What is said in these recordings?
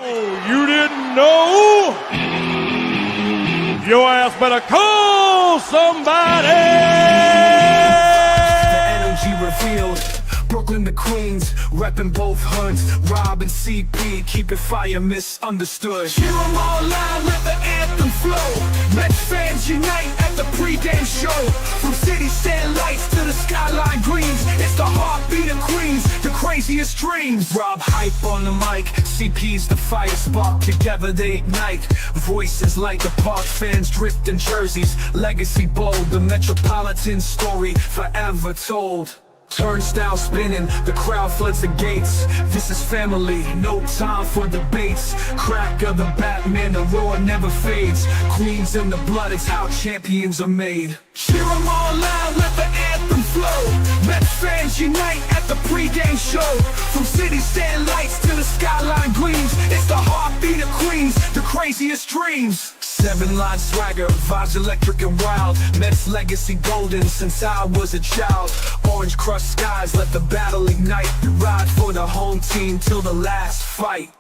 Oh, you didn't know? Your ass better call somebody! The energy revealed. Brooklyn to Queens, reppin' both hoods. Rob and CP, keep it fire, misunderstood. Cheer 'em all loud, let the anthem flow. Mets fans unite at the pregame show. From city stand lights to the skyline greens, it's the heartbeat of Queens, the craziest dreams. Rob hype on the mic, CP's the fire spark. Together they ignite, voices like the park fans dripped in jerseys. Legacy bold, the Metropolitan story forever told. Turnstile spinning, the crowd floods the gates. This is family, no time for debates. Crack of the Batman, the roar never fades. Queens in the blood, it's how champions are made. Cheer 'em all loud, let the anthem flow. Mets fans unite at the pregame show. From city stand lights to the skyline gleams, it's the heartbeat of Queens, the craziest dreams. 7-line swagger, vibes electric and wild. Mets legacy golden since I was a child. Orange crushed skies, let the battle ignite. Ride for the home team till the last fight.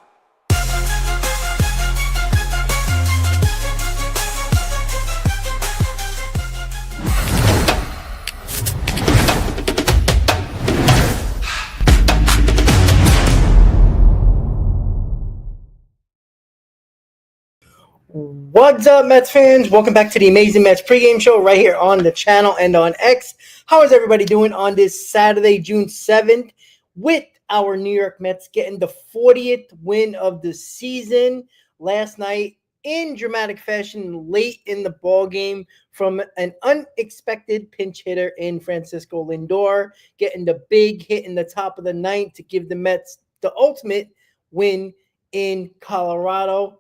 What's up, Mets fans? Welcome back to the amazing Mets pregame show right here on the channel and on X. How is everybody doing on this Saturday, June 7th, with our New York Mets getting the 40th win of the season last night in dramatic fashion late in the ball game from an unexpected pinch hitter in Francisco Lindor, getting the big hit in the top of the ninth to give the Mets the ultimate win in Colorado.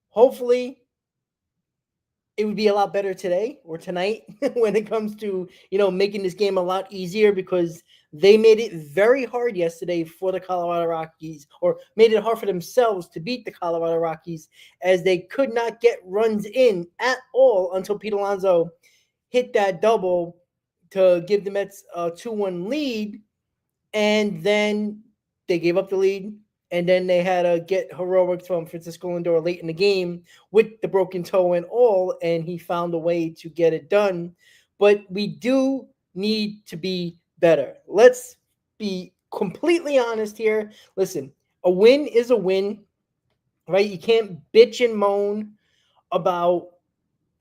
Hopefully, it would be a lot better today or tonight when it comes to, making this game a lot easier, because they made it very hard yesterday for the Colorado Rockies, or made it hard for themselves to beat the Colorado Rockies, as they could not get runs in at all until Pete Alonso hit that double to give the Mets a 2-1 lead, and then they gave up the lead. And then they had to get heroics from Francisco Lindor late in the game with the broken toe and all, and he found a way to get it done. But we do need to be better. Let's be completely honest here. Listen, a win is a win, right? You can't bitch and moan about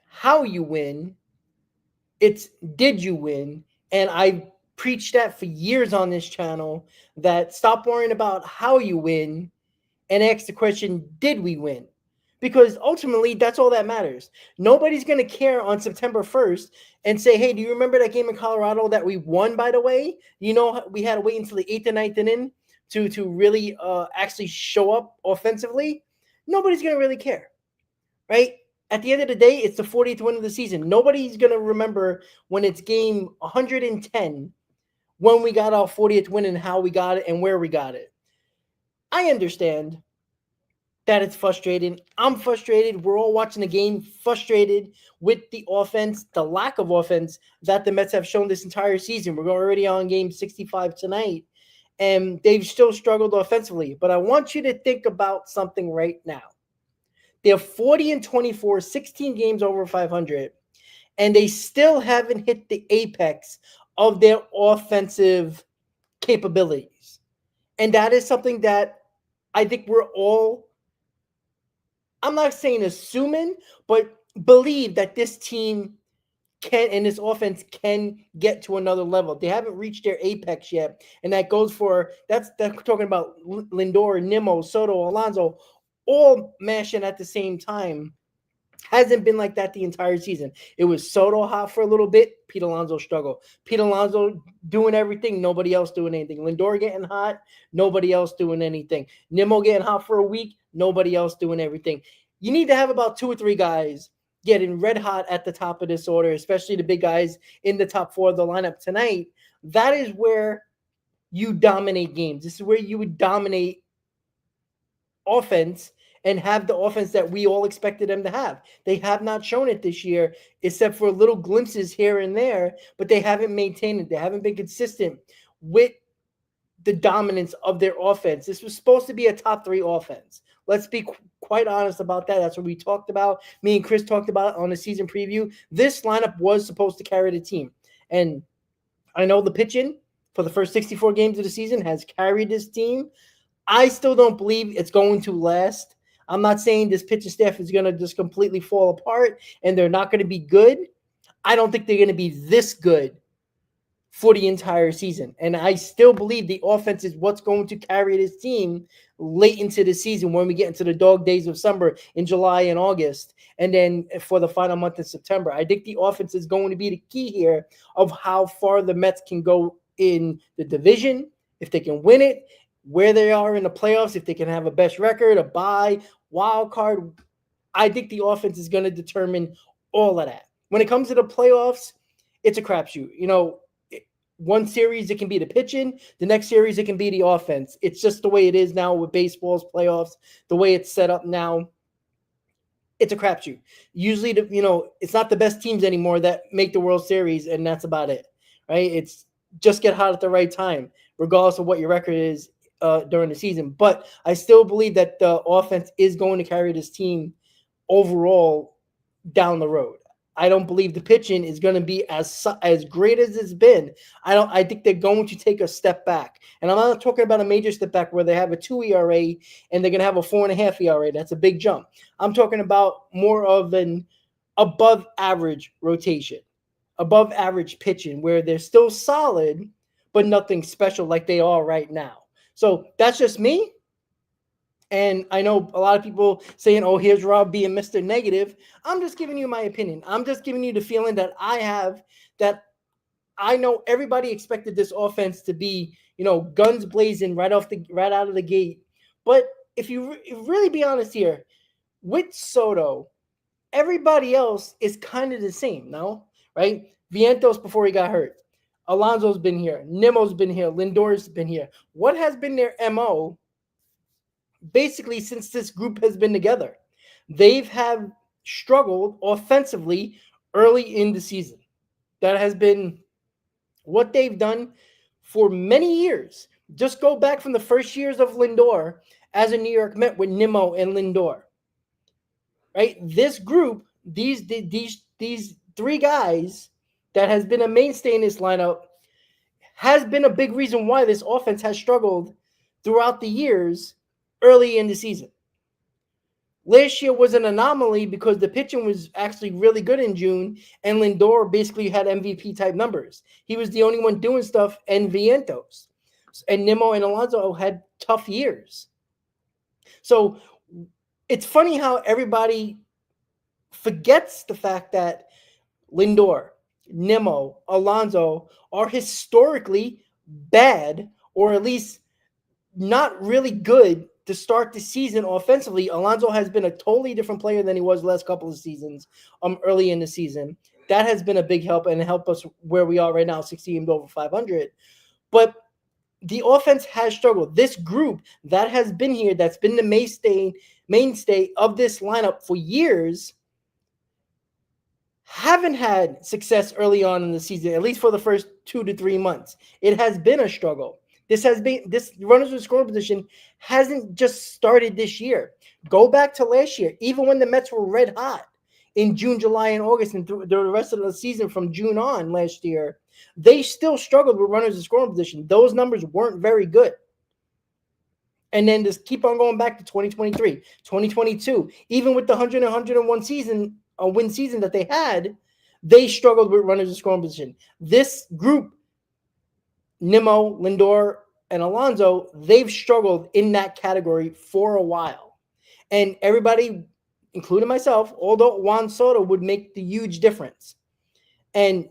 how you win. It's did you win? And I preached that for years on this channel, that stop worrying about how you win and ask the question, did we win? Because ultimately, that's all that matters. Nobody's going to care on September 1st and say, hey, do you remember that game in Colorado that we won, by the way? We had to wait until the 8th and 9th inning to really actually show up offensively. Nobody's going to really care, right? At the end of the day, it's the 40th win of the season. Nobody's going to remember when it's game 110 when we got our 40th win and how we got it and where we got it. I understand that it's frustrating. I'm frustrated. We're all watching the game frustrated with the offense, the lack of offense that the Mets have shown this entire season. We're already on game 65 tonight, and they've still struggled offensively. But I want you to think about something right now. They're 40-24, 16 games over 500, and they still haven't hit the apex of their offensive capabilities. And that is something that I think we're all, I'm not saying assuming, but believe that this team can, and this offense can get to another level. They haven't reached their apex yet. And that goes for, that's talking about Lindor, Nimmo, Soto, Alonso, all mashing at the same time. Hasn't been like that the entire season. It was Soto hot for a little bit. Pete Alonso struggled. Pete Alonso doing everything. Nobody else doing anything. Lindor getting hot. Nobody else doing anything. Nimmo getting hot for a week. Nobody else doing everything. You need to have about 2 or 3 guys getting red hot at the top of this order, especially the big guys in the top 4 of the lineup tonight. That is where you dominate games. This is where you would dominate offense and have the offense that we all expected them to have. They have not shown it this year, except for little glimpses here and there, but they haven't maintained it. They haven't been consistent with the dominance of their offense. This was supposed to be a top 3 offense. Let's be quite honest about that. That's what we talked about. Me and Chris talked about it on the season preview. This lineup was supposed to carry the team. And I know the pitching for the first 64 games of the season has carried this team. I still don't believe it's going to last. I'm not saying this pitching staff is going to just completely fall apart and they're not going to be good. I don't think they're going to be this good for the entire season. And I still believe the offense is what's going to carry this team late into the season when we get into the dog days of summer in July and August, and then for the final month in September. I think the offense is going to be the key here of how far the Mets can go in the division, if they can win it, where they are in the playoffs, if they can have a best record, a bye, wild card. I think the offense is going to determine all of that. When it comes to the playoffs, it's a crapshoot. You know, one series it can be the pitching, the next series it can be the offense. It's just the way it is now with baseball's playoffs, the way it's set up now. It's a crapshoot. Usually, it's not the best teams anymore that make the World Series, and that's about it, right? It's just get hot at the right time, regardless of what your record is during the season. But I still believe that the offense is going to carry this team overall down the road. I don't believe the pitching is going to be as great as it's been. I think they're going to take a step back. And I'm not talking about a major step back where they have a 2 ERA and they're going to have a 4.5 ERA. That's a big jump. I'm talking about more of an above average rotation, above average pitching where they're still solid, but nothing special like they are right now. So that's just me. And I know a lot of people saying, oh, here's Rob being Mr. Negative. I'm just giving you my opinion. I'm just giving you the feeling that I have, that I know everybody expected this offense to be, guns blazing right out of the gate. But if you really be honest here, with Soto, everybody else is kind of the same, no? Right? Vientos before he got hurt. Alonso's been here. Nimmo's been here. Lindor's been here. What has been their MO basically since this group has been together? They've have struggled offensively early in the season. That has been what they've done for many years. Just go back from the first years of Lindor as a New York Met with Nimmo and Lindor. Right? This group, these three guys that has been a mainstay in this lineup has been a big reason why this offense has struggled throughout the years early in the season. Last year was an anomaly because the pitching was actually really good in June, and Lindor basically had MVP type numbers. He was the only one doing stuff, and Vientos. And Nimmo and Alonso had tough years. So it's funny how everybody forgets the fact that Lindor, Nimmo, Alonso are historically bad, or at least not really good to start the season offensively. Alonso has been a totally different player than he was the last couple of seasons, early in the season. That has been a big help and help us where we are right now, 60 games over 500. But the offense has struggled. This group that has been here, that's been the mainstay of this lineup for years, haven't had success early on in the season, at least for the first 2 to 3 months. It has been a struggle. This runners in scoring position hasn't just started this year. Go back to last year, even when the Mets were red hot in June, July, and August, and through the rest of the season from June on last year, they still struggled with runners in scoring position. Those numbers weren't very good. And then just keep on going back to 2023, 2022, even with the 100 and 101 win season that they had, they struggled with runners in scoring position. This group, Nimmo, Lindor, and Alonso, they've struggled in that category for a while. And everybody, including myself, although Juan Soto would make the huge difference. And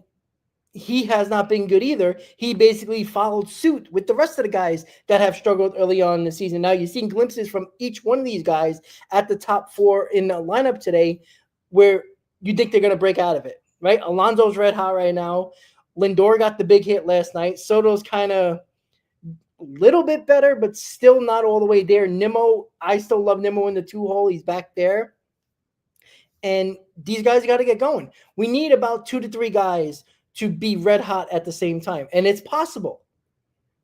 he has not been good either. He basically followed suit with the rest of the guys that have struggled early on in the season. Now, you've seen glimpses from each one of these guys at the top four in the lineup today where you think they're going to break out of it, right? Alonso's red hot right now. Lindor got the big hit last night. Soto's kind of a little bit better, but still not all the way there. Nimmo, I still love Nimmo in the 2-hole. He's back there. And these guys got to get going. We need about 2 to 3 guys to be red hot at the same time. And it's possible.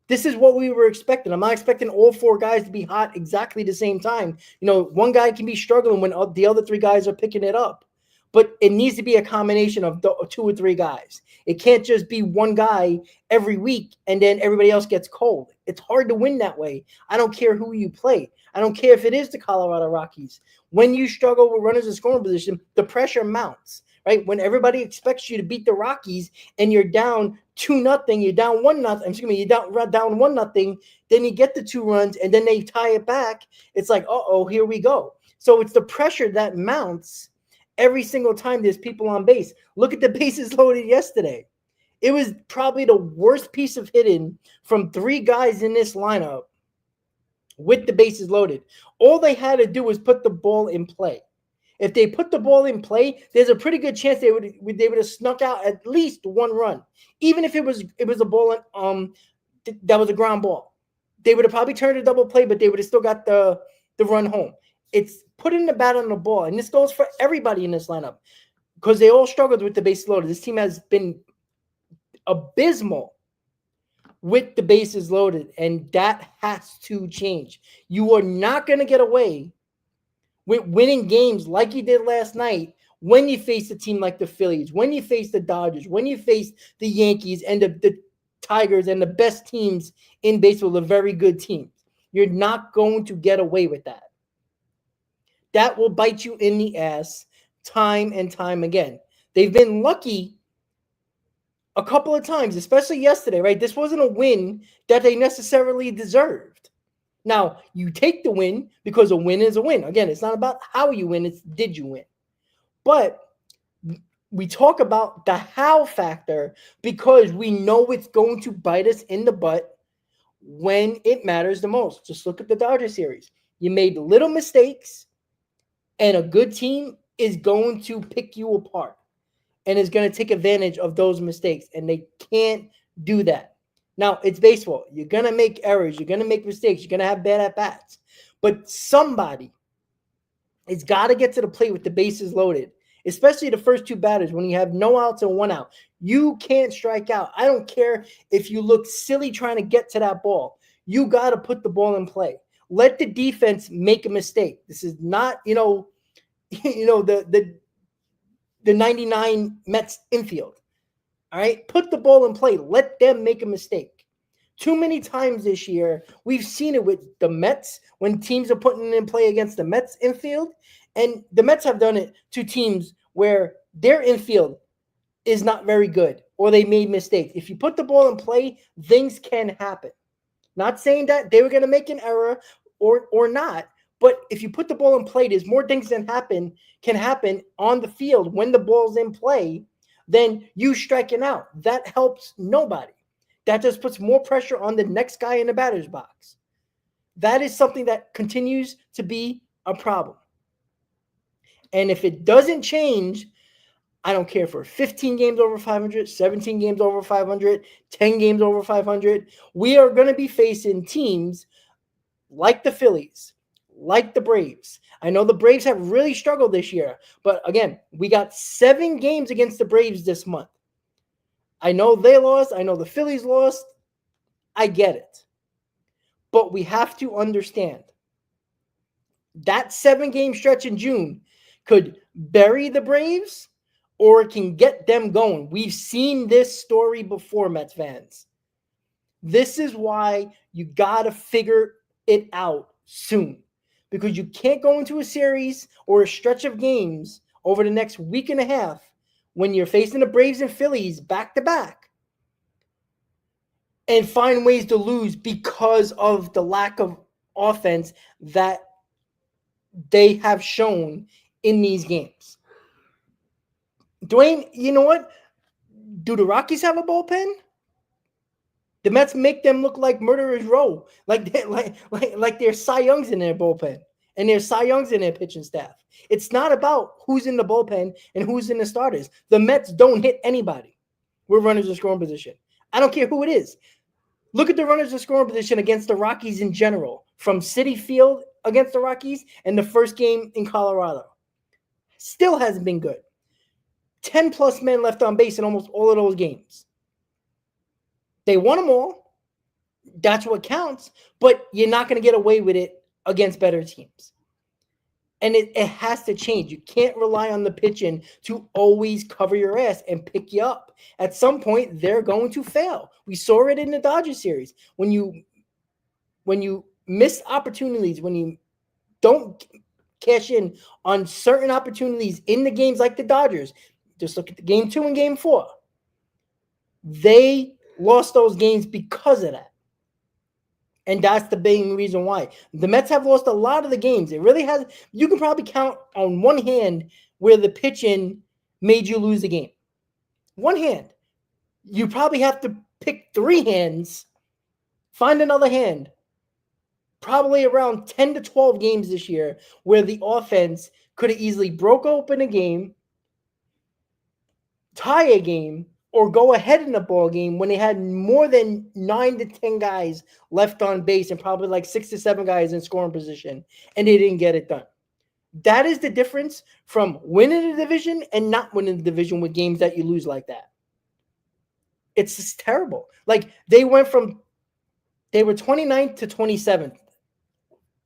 This is what we were expecting. I'm not expecting all 4 guys to be hot exactly the same time. One guy can be struggling when the other 3 guys are picking it up. But it needs to be a combination of 2 or 3 guys. It can't just be one guy every week and then everybody else gets cold. It's hard to win that way. I don't care who you play. I don't care if it is the Colorado Rockies. When you struggle with runners in scoring position, the pressure mounts, right? When everybody expects you to beat the Rockies and you're down 2-0, you're down 1-0. You're down 1-0. Then you get the 2 runs and then they tie it back. It's like, here we go. So it's the pressure that mounts every single time there's people on base. Look at the bases loaded yesterday. It was probably the worst piece of hitting from 3 guys in this lineup with the bases loaded. All they had to do was put the ball in play. If they put the ball in play, there's a pretty good chance they would have snuck out at least 1 run, even if it was a ball that was a ground ball. They would have probably turned a double play, but they would have still got the run home. It's putting the bat on the ball, and this goes for everybody in this lineup because they all struggled with the bases loaded. This team has been abysmal with the bases loaded, and that has to change. You are not going to get away with winning games like you did last night when you face a team like the Phillies, when you face the Dodgers, when you face the Yankees and the Tigers and the best teams in baseball, the very good teams. You're not going to get away with that. That will bite you in the ass time and time again. They've been lucky a couple of times, especially yesterday, right? This wasn't a win that they necessarily deserved. Now, you take the win because a win is a win. Again, it's not about how you win, it's did you win. But we talk about the how factor because we know it's going to bite us in the butt when it matters the most. Just look at the Dodgers series. You made little mistakes, and a good team is going to pick you apart and is going to take advantage of those mistakes, and they can't do that. Now, it's baseball. You're going to make errors. You're going to make mistakes. You're going to have bad at-bats. But somebody has got to get to the plate with the bases loaded, especially the first 2 batters when you have no outs and 1 out. You can't strike out. I don't care if you look silly trying to get to that ball. You got to put the ball in play. Let the defense make a mistake. This is not, the 99 Mets infield. All right? Put the ball in play. Let them make a mistake. Too many times this year, we've seen it with the Mets when teams are putting it in play against the Mets infield. And the Mets have done it to teams where their infield is not very good or they made mistakes. If you put the ball in play, things can happen. Not saying that they were going to make an error or not, but if you put the ball in play, there's more things that can happen on the field when the ball's in play than you striking out. That helps nobody. That just puts more pressure on the next guy in the batter's box. That is something that continues to be a problem. And if it doesn't change, I don't care for 15 games over 500, 17 games over 500, 10 games over 500. We are going to be facing teams like the Phillies, like the Braves. I know the Braves have really struggled this year, but again, we got 7 games against the Braves this month. I know they lost. I know the Phillies lost. I get it. But we have to understand that 7-game stretch in June could bury the Braves or it can get them going. We've seen this story before, Mets fans. This is why you got to figure it out soon, because you can't go into a series or a stretch of games over the next week and a half when you're facing the Braves and Phillies back-to-back and find ways to lose because of the lack of offense that they have shown in these games. Dwayne, you know what? Do the Rockies have a bullpen? The Mets make them look like murderers row, like they're Cy Youngs in their bullpen, and there's Cy Youngs in their pitching staff. It's not about who's in the bullpen and who's in the starters. The Mets don't hit anybody with runners in scoring position. I don't care who it is. Look at the runners in scoring position against the Rockies in general, from Citi Field against the Rockies and the first game in Colorado. Still hasn't been good. 10-plus men left on base in almost all of those games. They won them all. That's what counts, but you're not going to get away with it against better teams. And it has to change. You can't rely on the pitching to always cover your ass and pick you up. At some point, they're going to fail. We saw it in the Dodgers series. When you miss opportunities, when you don't cash in on certain opportunities in the games like the Dodgers, just look at the game 2 and game 4. They lost those games because of that. And that's the main reason why. The Mets have lost a lot of the games. It really has. You can probably count on one hand where the pitching made you lose the game. One hand. You probably have to pick 3 hands, find another hand. Probably around 10 to 12 games this year where the offense could have easily broke open a game, tie a game, or go ahead in the ball game when they had more than 9 to 10 guys left on base and probably like 6 to 7 guys in scoring position, and they didn't get it done. That is the difference from winning the division and not winning the division with games that you lose like that. It's just terrible. Like they were 29th to 27th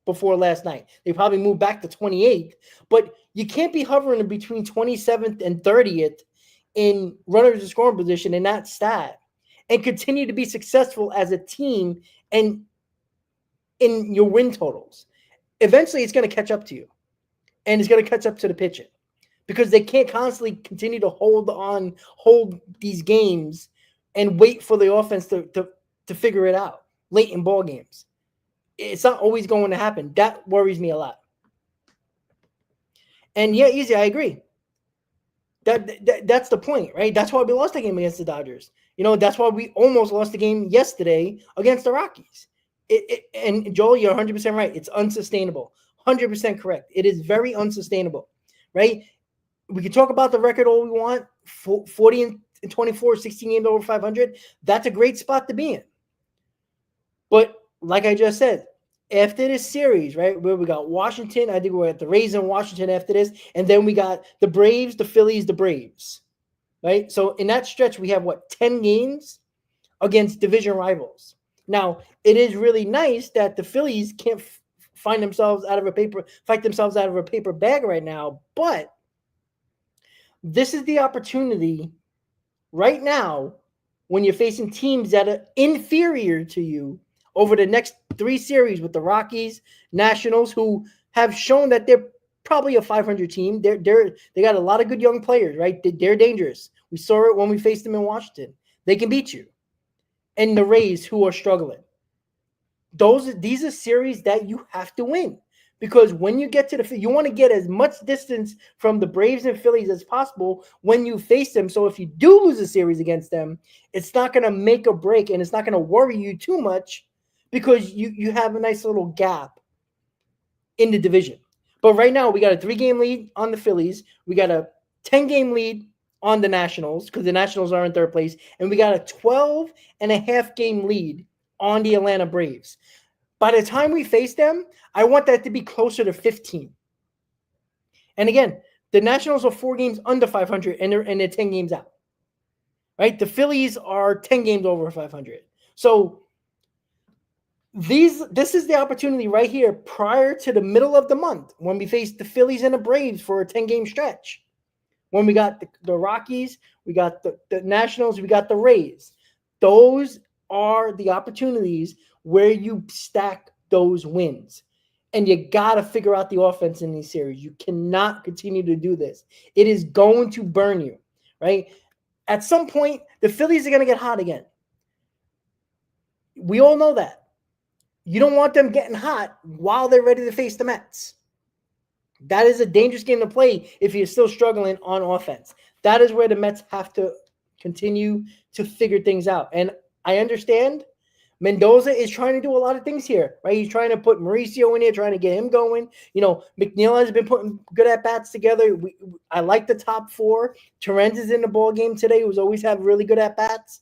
before last night. They probably moved back to 28th, but you can't be hovering between 27th and 30th in runners in scoring position and not stat and continue to be successful as a team and in your win totals. Eventually it's going to catch up to you, and it's going to catch up to the pitching because they can't constantly continue to hold these games and wait for the offense to figure it out late in ball games. It's not always going to happen. That worries me a lot. And yeah, easy, I agree. That's the point, right? That's why we lost the game against the Dodgers. That's why we almost lost the game yesterday against the Rockies. And Joel, you're 100% right. It's unsustainable. 100% correct. It is very unsustainable, right? We can talk about the record all we want. 40 and 24, 16 games over 500. That's a great spot to be in. But like I just said, after this series, right, where we got Washington, I think we're at the Rays in Washington after this, and then we got the Braves, the Phillies, the Braves, right? So in that stretch, we have, 10 games against division rivals. Now, it is really nice that the Phillies can't fight themselves out of a paper bag right now, but this is the opportunity right now when you're facing teams that are inferior to you over the next 3 series with the Rockies, Nationals, who have shown that they're probably a 500 team. They got a lot of good young players, right? They're dangerous. We saw it when we faced them in Washington. They can beat you. And the Rays, who are struggling. These are series that you have to win. Because when you get to you want to get as much distance from the Braves and Phillies as possible when you face them. So if you do lose a series against them, it's not going to make or break, and it's not going to worry you too much because you have a nice little gap in the division. But right now, we got a 3-game lead on the Phillies. We got a 10-game lead on the Nationals because the Nationals are in 3rd place. And we got a 12.5-game lead on the Atlanta Braves. By the time we face them, I want that to be closer to 15. And again, the Nationals are 4 games under 500, and they're 10 games out. Right? The Phillies are 10 games over 500. So this is the opportunity right here prior to the middle of the month when we face the Phillies and the Braves for a 10-game stretch. When we got the Rockies, we got the Nationals, we got the Rays. Those are the opportunities where you stack those wins. And you got to figure out the offense in these series. You cannot continue to do this. It is going to burn you, right? At some point, the Phillies are going to get hot again. We all know that. You don't want them getting hot while they're ready to face the Mets. That is a dangerous game to play if you're still struggling on offense. That is where the Mets have to continue to figure things out. And I understand Mendoza is trying to do a lot of things here, right? He's trying to put Mauricio in here, trying to get him going. McNeil has been putting good at-bats together. I like the top 4. Terrence is in the ball game today, who's always have really good at-bats.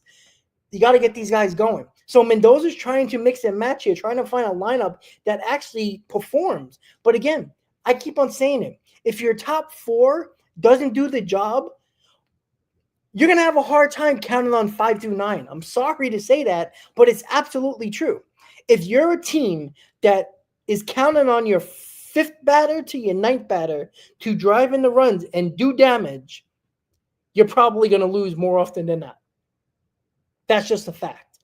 You got to get these guys going. So Mendoza's trying to mix and match here, trying to find a lineup that actually performs. But again, I keep on saying it. If your top 4 doesn't do the job, you're going to have a hard time counting on 5 through 9. I'm sorry to say that, but it's absolutely true. If you're a team that is counting on your 5th batter to your 9th batter to drive in the runs and do damage, you're probably going to lose more often than not. That's just a fact.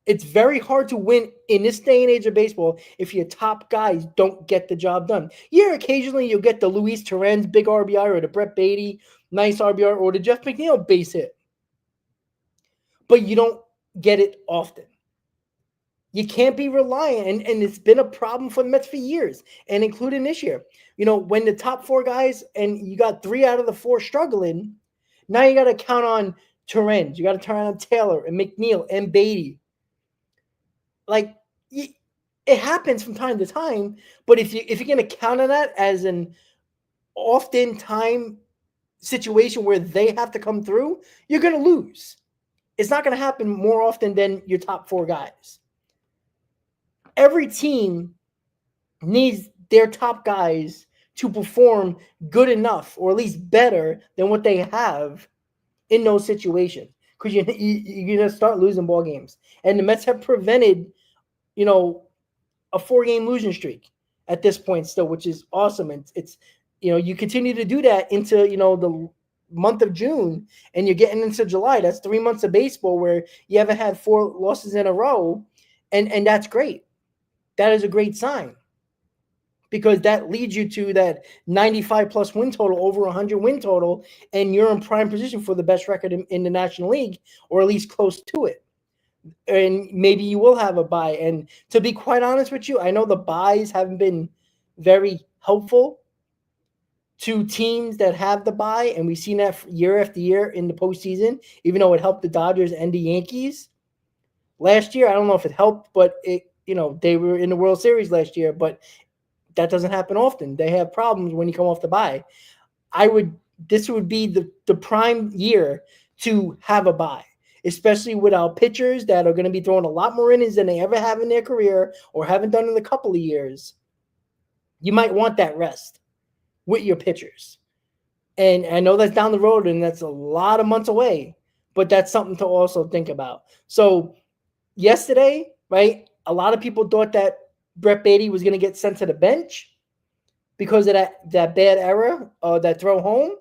It's very hard to win in this day and age of baseball if your top guys don't get the job done. Yeah, occasionally you'll get the Luis Torrens big RBI or the Brett Beatty nice RBI or the Jeff McNeil base hit. But you don't get it often. You can't be reliant, and it's been a problem for the Mets for years, and including this year. When the top 4 guys and you got 3 out of the 4 struggling, now you got to count on Torrens. You got to turn on Taylor and McNeil and Beatty. Like, it happens from time to time, but if you're going to count on that as an often time situation where they have to come through, you're going to lose. It's not going to happen more often than your top 4 guys. Every team needs their top guys to perform good enough, or at least better than what they have in those situations, because you're going to start losing ball games. And the Mets have prevented, a 4-game losing streak at this point still, which is awesome. It's you continue to do that into, the month of June, and you're getting into July. That's 3 months of baseball where you haven't had 4 losses in a row. And that's great. That is a great sign, because that leads you to that 95-plus win total, over 100 win total, and you're in prime position for the best record in the National League, or at least close to it. And maybe you will have a bye. And to be quite honest with you, I know the byes haven't been very helpful to teams that have the bye, and we've seen that year after year in the postseason, even though it helped the Dodgers and the Yankees. Last year, I don't know if it helped, but they were in the World Series last year, but that doesn't happen often. They have problems when you come off the bye. This would be the prime year to have a bye, especially with our pitchers that are going to be throwing a lot more innings than they ever have in their career or haven't done in a couple of years. You might want that rest with your pitchers. And I know that's down the road, and that's a lot of months away, but that's something to also think about. So yesterday, right, a lot of people thought that Brett Beatty was going to get sent to the bench because of that bad error, that throw home.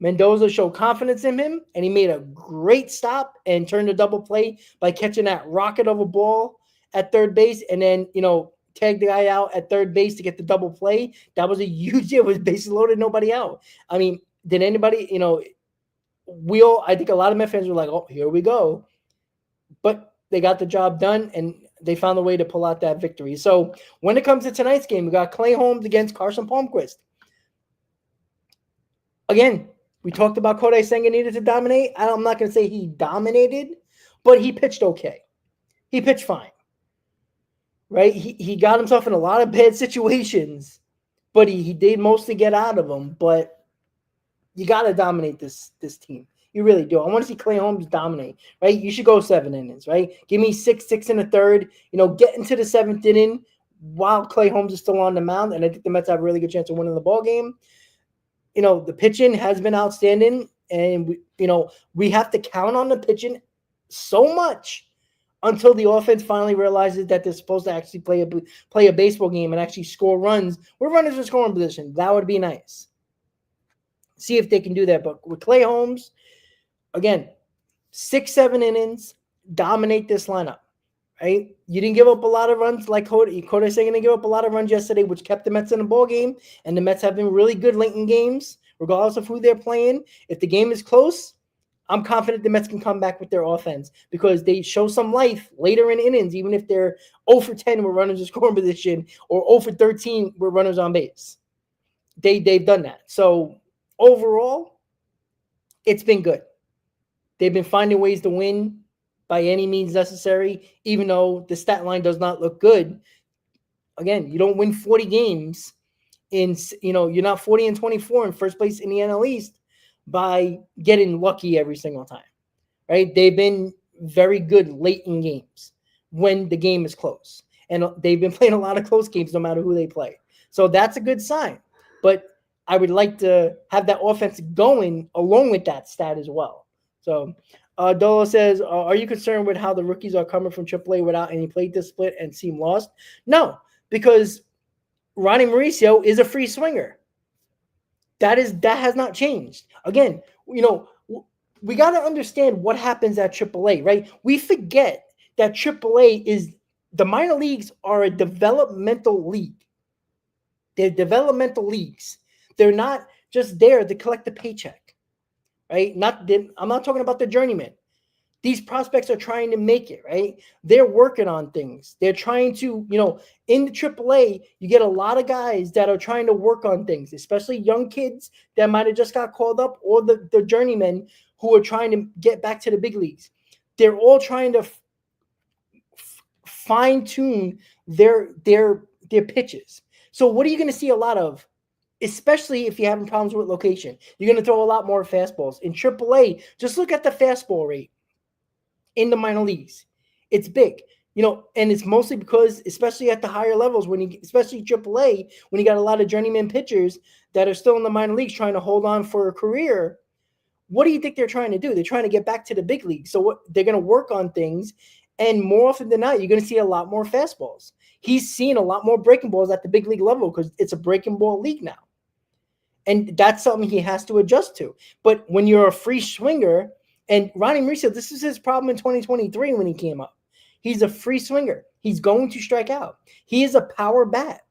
Mendoza showed confidence in him, and he made a great stop and turned a double play by catching that rocket of a ball at third base, and then, tagged the guy out at third base to get the double play. That was a huge deal. It was bases loaded, nobody out. I mean, did anybody, I think a lot of Mets fans were like, oh, here we go. But they got the job done, and they found a way to pull out that victory. So when it comes to tonight's game, we got Clay Holmes against Carson Palmquist. Again, we talked about Kodai Senga needed to dominate. I'm not going to say he dominated, but he pitched okay. He pitched fine, right? He got himself in a lot of bad situations, but he did mostly get out of them. But you got to dominate this team. You really do. I want to see Clay Holmes dominate, right? You should go 7 innings, right? Give me 6 and a third. Get into the 7th inning while Clay Holmes is still on the mound, and I think the Mets have a really good chance of winning the ball game. The pitching has been outstanding, and we have to count on the pitching so much until the offense finally realizes that they're supposed to actually play a baseball game and actually score runs. We're runners in scoring position. That would be nice. See if they can do that. But with Clay Holmes, again, 6-7 innings, dominate this lineup, right? You didn't give up a lot of runs like Kodai Senga didn't give up a lot of runs yesterday, which kept the Mets in the ball game. And the Mets have been really good late in games, regardless of who they're playing. If the game is close, I'm confident the Mets can come back with their offense because they show some life later in innings, even if they're 0 for 10 with runners in scoring position or 0 for 13 with runners on base. They've done that. So overall, it's been good. They've been finding ways to win by any means necessary, even though the stat line does not look good. Again, you don't win 40 games you're not 40 and 24 in first place in the NL East by getting lucky every single time, right? They've been very good late in games when the game is close. And they've been playing a lot of close games no matter who they play. So that's a good sign. But I would like to have that offense going along with that stat as well. So, Dolo says, are you concerned with how the rookies are coming from AAA without any plate discipline and seem lost? No, because Ronnie Mauricio is a free swinger. That has not changed. Again, we got to understand what happens at AAA, right? We forget that AAA is the minor leagues are a developmental league. They're developmental leagues. They're not just there to collect the paycheck, right? I'm not talking about the journeyman. These prospects are trying to make it, right? They're working on things. They're trying to, in the AAA, you get a lot of guys that are trying to work on things, especially young kids that might have just got called up, or the journeymen who are trying to get back to the big leagues. They're all trying to fine-tune their pitches. So what are you going to see a lot of? Especially if you're having problems with location, you're going to throw a lot more fastballs. In AAA, just look at the fastball rate in the minor leagues. It's big, and it's mostly because, especially at the higher levels, especially AAA, when you got a lot of journeyman pitchers that are still in the minor leagues trying to hold on for a career, what do you think they're trying to do? They're trying to get back to the big league. So they're going to work on things, and more often than not, you're going to see a lot more fastballs. He's seen a lot more breaking balls at the big league level because it's a breaking ball league now. And that's something he has to adjust to. But when you're a free swinger, and Ronnie Mauricio, this is his problem in 2023 when he came up. He's a free swinger. He's going to strike out. He is a power bat.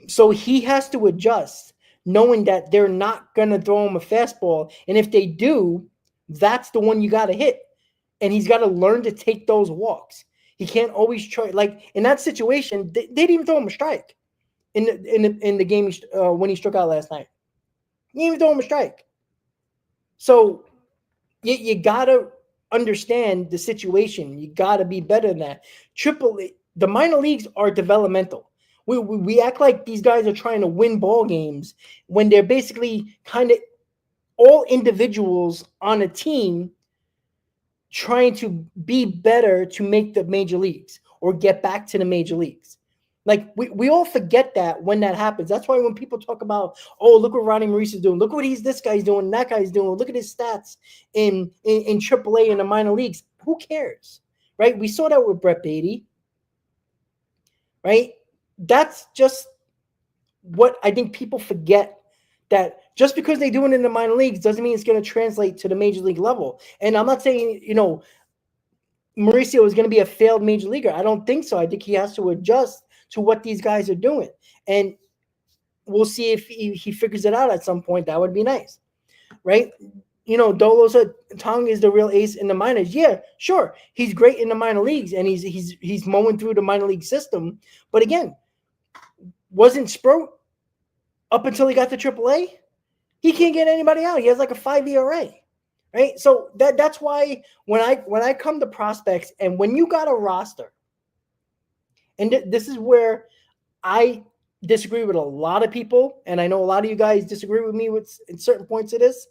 So he has to adjust, knowing that they're not going to throw him a fastball. And if they do, that's the one you got to hit. And he's got to learn to take those walks. He can't always try. Like in that situation, they didn't even throw him a strike in the game when he struck out last night. He didn't even throw him a strike. So you got to understand the situation. You got to be better than that. The minor leagues are developmental. We act like these guys are trying to win ball games when they're basically kind of all individuals on a team trying to be better to make the major leagues or get back to the major leagues. Like we all forget that when that happens. That's why when people talk about, oh, look what Ronnie Mauricio is doing, look what this guy's doing, that guy's doing, look at his stats in AAA in the minor leagues. Who cares, right? We saw that with Brett Beatty, right? That's just what I think people forget, that just because they do it in the minor leagues doesn't mean it's going to translate to the major league level. And I'm not saying, Mauricio is going to be a failed major leaguer. I don't think so. I think he has to adjust to what these guys are doing. And we'll see if he figures it out at some point. That would be nice, right? Dolo said Tong is the real ace in the minors. Yeah, sure. He's great in the minor leagues, and he's mowing through the minor league system. But again, wasn't Sproat up until he got to AAA? He can't get anybody out. He has like a 5 ERA, right? So that's why when I come to prospects, and when you got a roster, and this is where I disagree with a lot of people, and I know a lot of you guys disagree with me in certain points of this.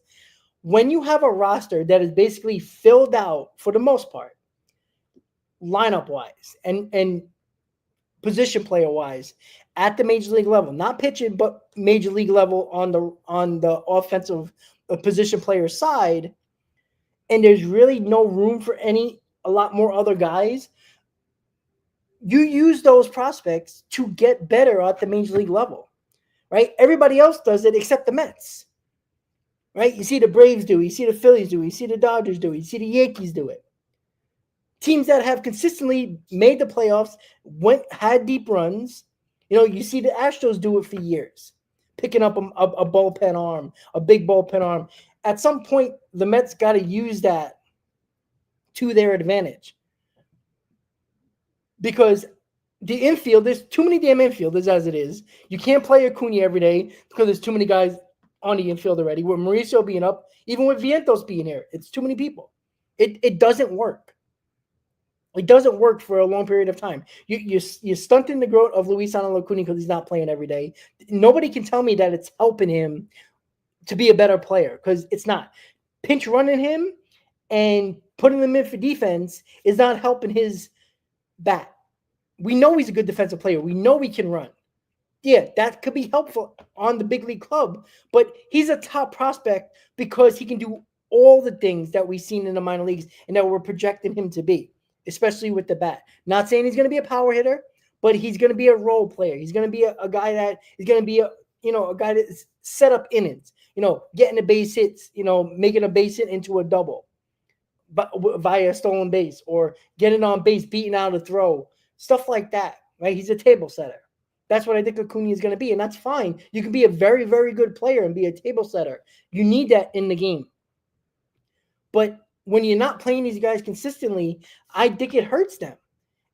When you have a roster that is basically filled out for the most part, lineup-wise and position player-wise, at the major league level, not pitching, but major league level on the offensive position player side, and there's really no room for a lot more other guys. You use those prospects to get better at the major league level, right? Everybody else does it except the Mets, right? You see the Braves do it. You see the Phillies do it. You see the Dodgers do it. You see the Yankees do it. Teams that have consistently made the playoffs, had deep runs. You see the Astros do it for years, picking up a bullpen arm, a big bullpen arm. At some point, the Mets got to use that to their advantage. Because the infield, there's too many damn infielders as it is. You can't play Acuna every day because there's too many guys on the infield already. With Mauricio being up, even with Vientos being here, it's too many people. It doesn't work. It doesn't work for a long period of time. You're stunting the growth of Luis Acuna because he's not playing every day. Nobody can tell me that it's helping him to be a better player, because it's not. Pinch running him and putting him in for defense is not helping his bat. We know he's a good defensive player. We know he can run. Yeah, that could be helpful on the big league club, but he's a top prospect because he can do all the things that we've seen in the minor leagues and that we're projecting him to be, especially with the bat. Not saying he's going to be a power hitter, but he's going to be a role player. He's going to be a guy that is going to be a guy that's set up innings, getting the base hits, making a base hit into a double but via a stolen base, or getting on base, beating out a throw, stuff like that, right? He's a table setter. That's what I think Acuna is going to be, and that's fine. You can be a very, very good player and be a table setter. You need that in the game. But when you're not playing these guys consistently, I think it hurts them.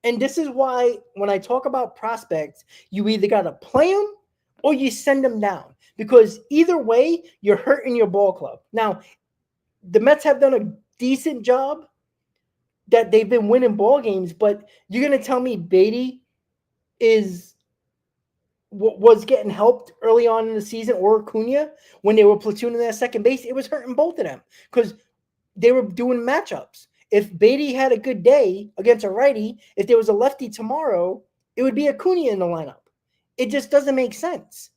And this is why when I talk about prospects, you either got to play them or you send them down. Because either way, you're hurting your ball club. Now, the Mets have done a decent job that they've been winning ball games, but you're going to tell me Beatty was getting helped early on in the season, or Acuna, when they were platooning at second base? It was hurting both of them because they were doing matchups. If Beatty had a good day against a righty, if there was a lefty tomorrow, it would be Acuna in the lineup. It just doesn't make sense.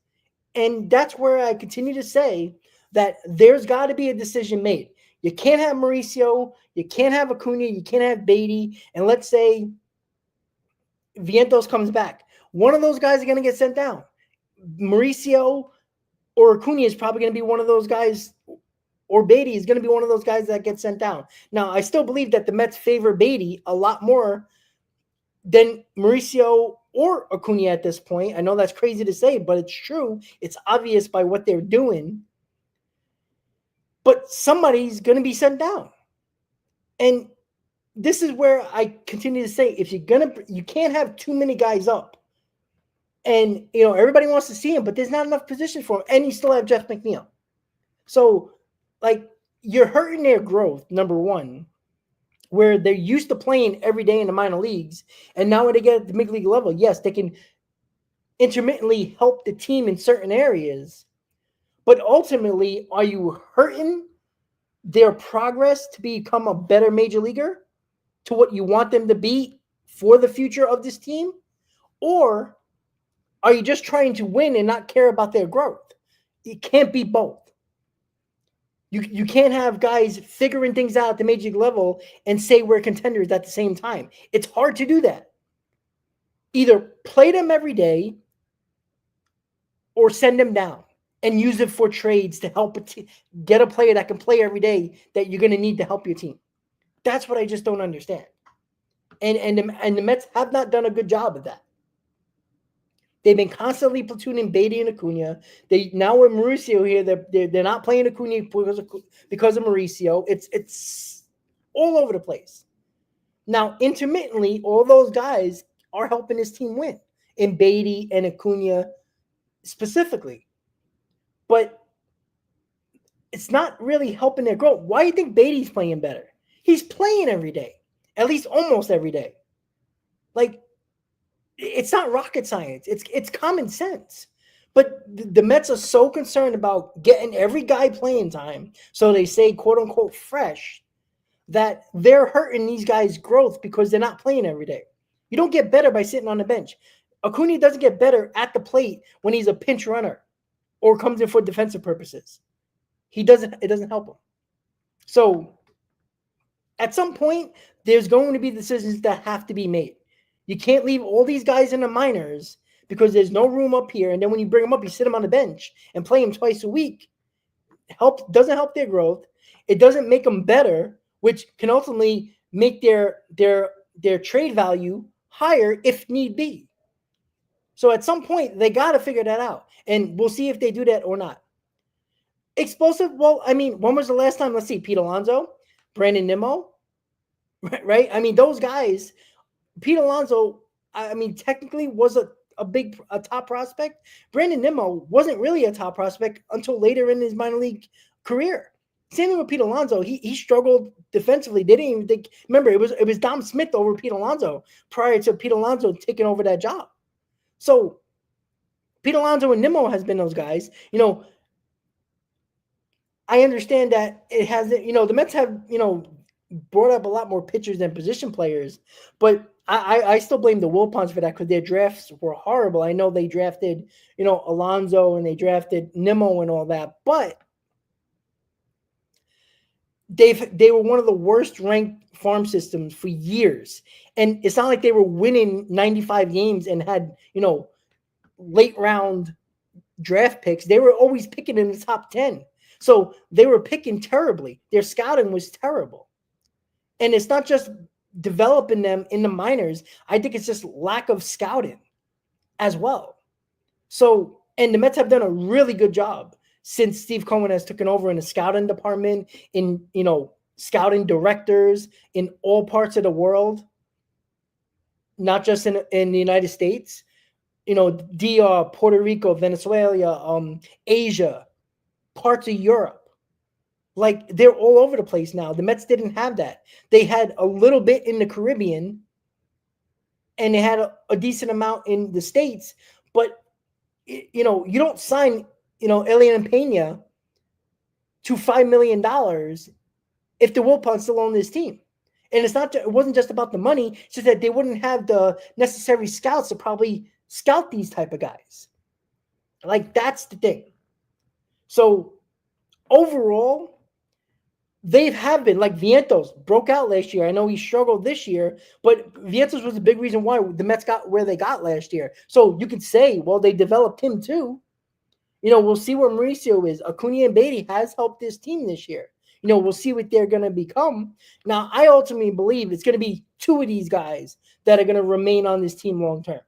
And that's where I continue to say that there's got to be a decision made. You can't have Mauricio, you can't have Acuna, you can't have Beatty, and let's say Vientos comes back. One of those guys are going to get sent down. Mauricio or Acuna is probably going to be one of those guys, or Beatty is going to be one of those guys that gets sent down. Now, I still believe that the Mets favor Beatty a lot more than Mauricio or Acuna at this point. I know that's crazy to say, but it's true. It's obvious by what they're doing. But somebody's going to be sent down. And this is where I continue to say, if you can't have too many guys up. And, everybody wants to see him, but there's not enough positions for him. And you still have Jeff McNeil. So, you're hurting their growth, number one, where they're used to playing every day in the minor leagues. And now when they get at the big league level, yes, they can intermittently help the team in certain areas. But ultimately, are you hurting their progress to become a better major leaguer, to what you want them to be for the future of this team? Or are you just trying to win and not care about their growth? It can't be both. You can't have guys figuring things out at the major league level and say we're contenders at the same time. It's hard to do that. Either play them every day or send them down and use it for trades to help get a player that can play every day that you're going to need to help your team. That's what I just don't understand. And the Mets have not done a good job of that. They've been constantly platooning Beatty and Acuna. Now with Mauricio here, they're not playing Acuna because of Mauricio. It's all over the place. Now, intermittently, all those guys are helping his team win, in Beatty and Acuna specifically. But it's not really helping their growth. Why do you think Beatty's playing better? He's playing every day, at least almost every day. It's not rocket science. It's common sense. But the Mets are so concerned about getting every guy playing time, so they say, quote unquote, fresh, that they're hurting these guys' growth because they're not playing every day. You don't get better by sitting on the bench. Acuna doesn't get better at the plate when he's a pinch runner or comes in for defensive purposes. It doesn't help him. So at some point, there's going to be decisions that have to be made. You can't leave all these guys in the minors because there's no room up here. And then when you bring them up, you sit them on the bench and play them twice a week. Doesn't help their growth. It doesn't make them better, which can ultimately make their trade value higher if need be. So at some point, they got to figure that out. And we'll see if they do that or not. Explosive, well, when was the last time? Let's see, Pete Alonso, Brandon Nimmo, right? Those guys... Pete Alonso, technically was a top prospect. Brandon Nimmo wasn't really a top prospect until later in his minor league career. Same thing with Pete Alonso. He struggled defensively. They didn't even think. Remember, it was Dom Smith over Pete Alonso prior to Pete Alonso taking over that job. So Pete Alonso and Nimmo has been those guys. I understand that it hasn't. The Mets have brought up a lot more pitchers than position players, but I still blame the Wilpons for that because their drafts were horrible. I know they drafted, Alonso and they drafted Nimmo and all that, but they were one of the worst ranked farm systems for years. And it's not like they were winning 95 games and had, late round draft picks. They were always picking in the top 10. So they were picking terribly. Their scouting was terrible. And it's not just developing them in the minors. I think it's just lack of scouting as well. So, and the Mets have done a really good job since Steve Cohen has taken over in the scouting department, in, scouting directors in all parts of the world, not just in the United States, DR, Puerto Rico, Venezuela, Asia, parts of Europe. Like, they're all over the place now. The Mets didn't have that. They had a little bit in the Caribbean, and they had a decent amount in the States, but you don't sign, Elian Pena to $5 million if the Wilpons still own this team. And it wasn't just about the money, it's just that they wouldn't have the necessary scouts to probably scout these type of guys. Like, that's the thing. So overall, they have been, like, Vientos broke out last year. I know he struggled this year, but Vientos was a big reason why the Mets got where they got last year. So you could say, well, they developed him too. We'll see where Mauricio is. Acuna and Beatty has helped this team this year. We'll see what they're going to become. Now, I ultimately believe it's going to be two of these guys that are going to remain on this team long term.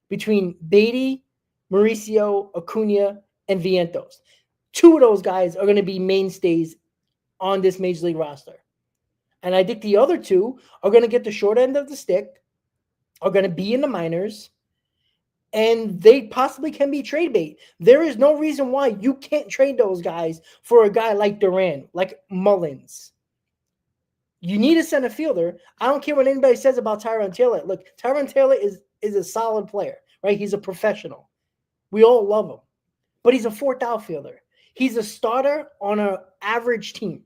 Between Beatty, Mauricio, Acuna, and Vientos. Two of those guys are going to be mainstays on this Major League roster. And I think the other two are going to get the short end of the stick, are going to be in the minors, and they possibly can be trade bait. There is no reason why you can't trade those guys for a guy like Duran, like Mullins. You need a center fielder. I don't care what anybody says about Tyrone Taylor. Look, Tyrone Taylor is a solid player, right? He's a professional. We all love him. But he's a fourth outfielder. He's a starter on an average team.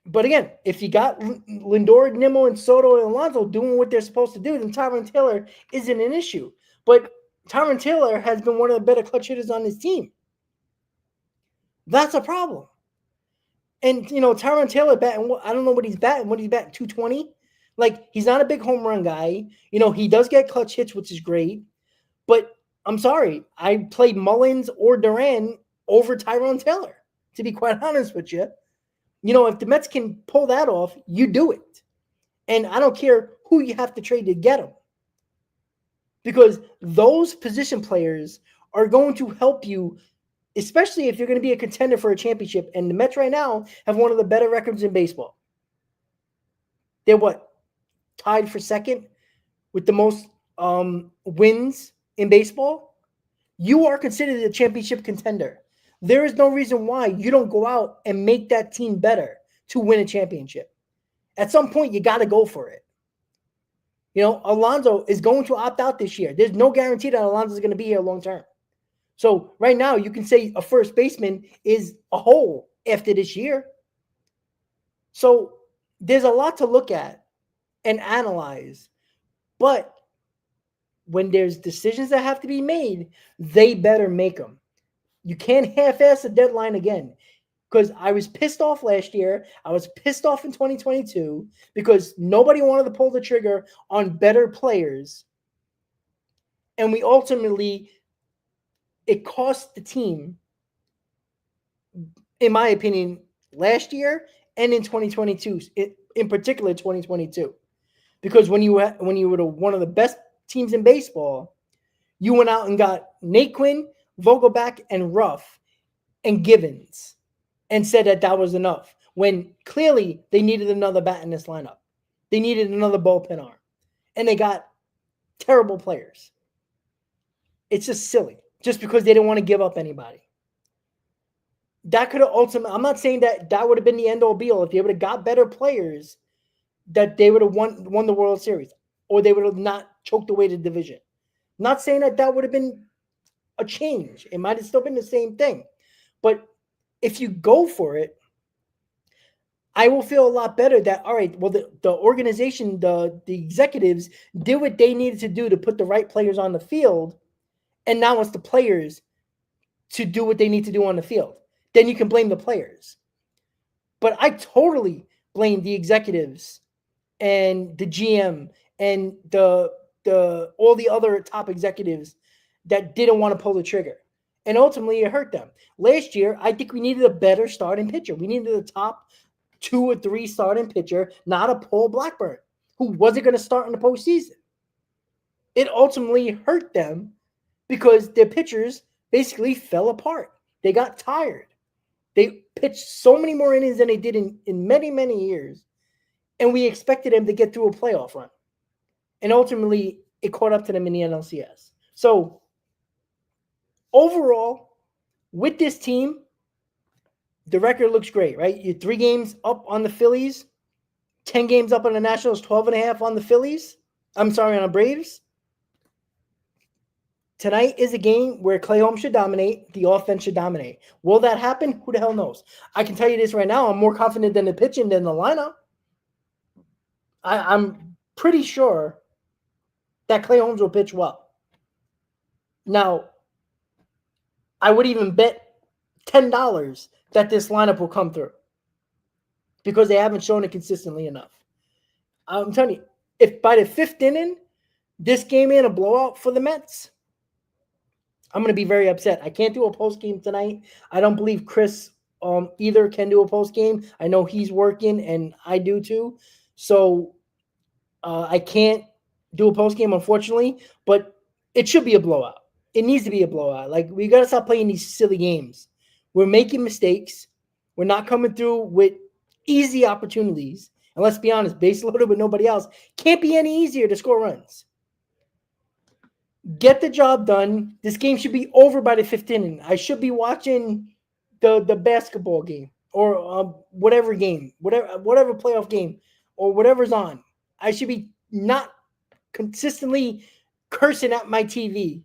But again, if you got Lindor, Nimmo, and Soto and Alonso doing what they're supposed to do, then Tyrone Taylor isn't an issue. But Tyrone Taylor has been one of the better clutch hitters on his team. That's a problem. And, Tyrone Taylor batting, I don't know what he's batting. 220? Like, he's not a big home run guy. He does get clutch hits, which is great. But I'm sorry, I played Mullins or Duran over Tyrone Taylor, to be quite honest with you. If the Mets can pull that off, you do it. And I don't care who you have to trade to get them. Because those position players are going to help you, especially if you're going to be a contender for a championship. And the Mets right now have one of the better records in baseball. They're tied for second with the most wins in baseball. You are considered a championship contender. There is no reason why you don't go out and make that team better to win a championship. At some point, you got to go for it. Alonso is going to opt out this year. There's no guarantee that Alonso is going to be here long term. So right now, you can say a first baseman is a hole after this year. So there's a lot to look at and analyze. But when there's decisions that have to be made, they better make them. You can't half-ass a deadline again, because I was pissed off last year. I was pissed off in 2022 because nobody wanted to pull the trigger on better players. And we ultimately, it cost the team, in my opinion, last year and in 2022, in particular 2022. Because when you were one of the best teams in baseball, you went out and got Naquin, Vogelback, and Ruff, and Givens, and said that was enough, when clearly they needed another bat in this lineup. They needed another bullpen arm. And they got terrible players. It's just silly, just because they didn't want to give up anybody. That could have ultimately, I'm not saying that would have been the end-all be-all. If they would have got better players, that they would have won the World Series, or they would have not choked away the division. I'm not saying that would have been a change. It might have still been the same thing. But if you go for it, I will feel a lot better that, all right, well, the organization, the executives did what they needed to do to put the right players on the field, and now it's the players to do what they need to do on the field. Then you can blame the players. But I totally blame the executives and the GM and all the other top executives that didn't want to pull the trigger. And ultimately, it hurt them. Last year, I think we needed a better starting pitcher. We needed a top 2 or 3 starting pitcher, not a Paul Blackburn, who wasn't going to start in the postseason. It ultimately hurt them because their pitchers basically fell apart. They got tired. They pitched so many more innings than they did in many, many years. And we expected them to get through a playoff run. And ultimately, it caught up to them in the NLCS. So, overall, with this team, the record looks great, right? You're 3 games up on the Phillies, 10 games up on the Nationals, 12.5 on the Phillies. I'm sorry, on the Braves. Tonight is a game where Clay Holmes should dominate. The offense should dominate. Will that happen? Who the hell knows? I can tell you this right now. I'm more confident in the pitching than the lineup. I'm pretty sure that Clay Holmes will pitch well. Now, I would even bet $10 that this lineup will come through because they haven't shown it consistently enough. I'm telling you, if by the 5th inning, this game ain't a blowout for the Mets, I'm going to be very upset. I can't do a post game tonight. I don't believe Chris either can do a post game. I know he's working, and I do too. So I can't do a post game, unfortunately. But it should be a blowout. It needs to be a blowout. Like, we got to stop playing these silly games. We're making mistakes. We're not coming through with easy opportunities. And let's be honest, base loaded with nobody else can't be any easier to score runs. Get the job done. This game should be over by the 5th inning. I should be watching the basketball game or whatever game, whatever playoff game or whatever's on. I should be not consistently cursing at my TV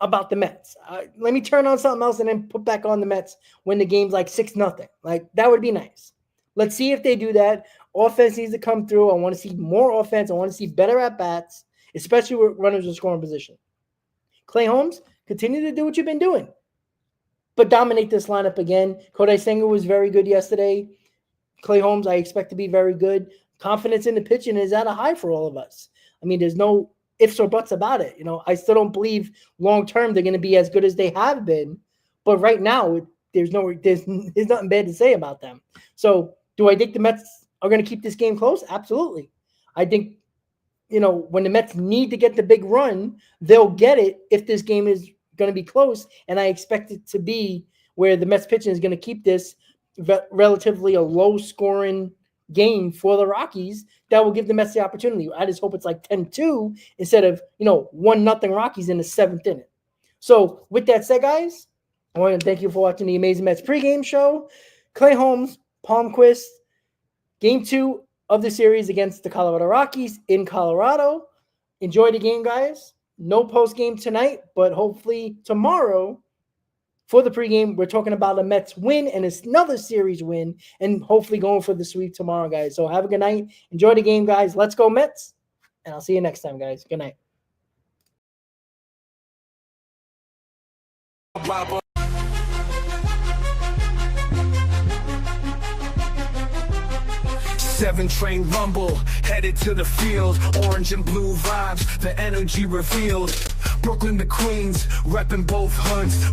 about the Mets. Let me turn on something else and then put back on the Mets when the game's like 6-0. Like, that would be nice. Let's see if they do that. Offense needs to come through. I want to see more offense. I want to see better at-bats, especially with runners in scoring position. Clay Holmes, continue to do what you've been doing, but dominate this lineup again. Kodai Senga was very good yesterday. Clay Holmes, I expect to be very good. Confidence in the pitching is at a high for all of us. I mean, there's no ifs or buts about it. You know, I still don't believe long-term they're going to be as good as they have been, but right now there's nothing bad to say about them. So do I think the Mets are going to keep this game close? Absolutely. I think, you know, when the Mets need to get the big run, they'll get it if this game is going to be close. And I expect it to be where the Mets pitching is going to keep this relatively a low-scoring game for the Rockies that will give the Mets the opportunity. I just hope it's like 10-2 instead of, 1-0 Rockies in the 7th inning. So with that said, guys, I want to thank you for watching the Amazing Mets pregame show. Clay Holmes, Palmquist, Game 2 of the series against the Colorado Rockies in Colorado. Enjoy the game, guys. No post game tonight, but hopefully tomorrow for the pregame, we're talking about a Mets win and it's another series win and hopefully going for the sweep tomorrow, guys. So have a good night. Enjoy the game, guys. Let's go Mets. And I'll see you next time, guys. Good night. Seven train rumble, headed to the field. Orange and blue vibes, the energy revealed. Brooklyn to Queens, repping both hoods.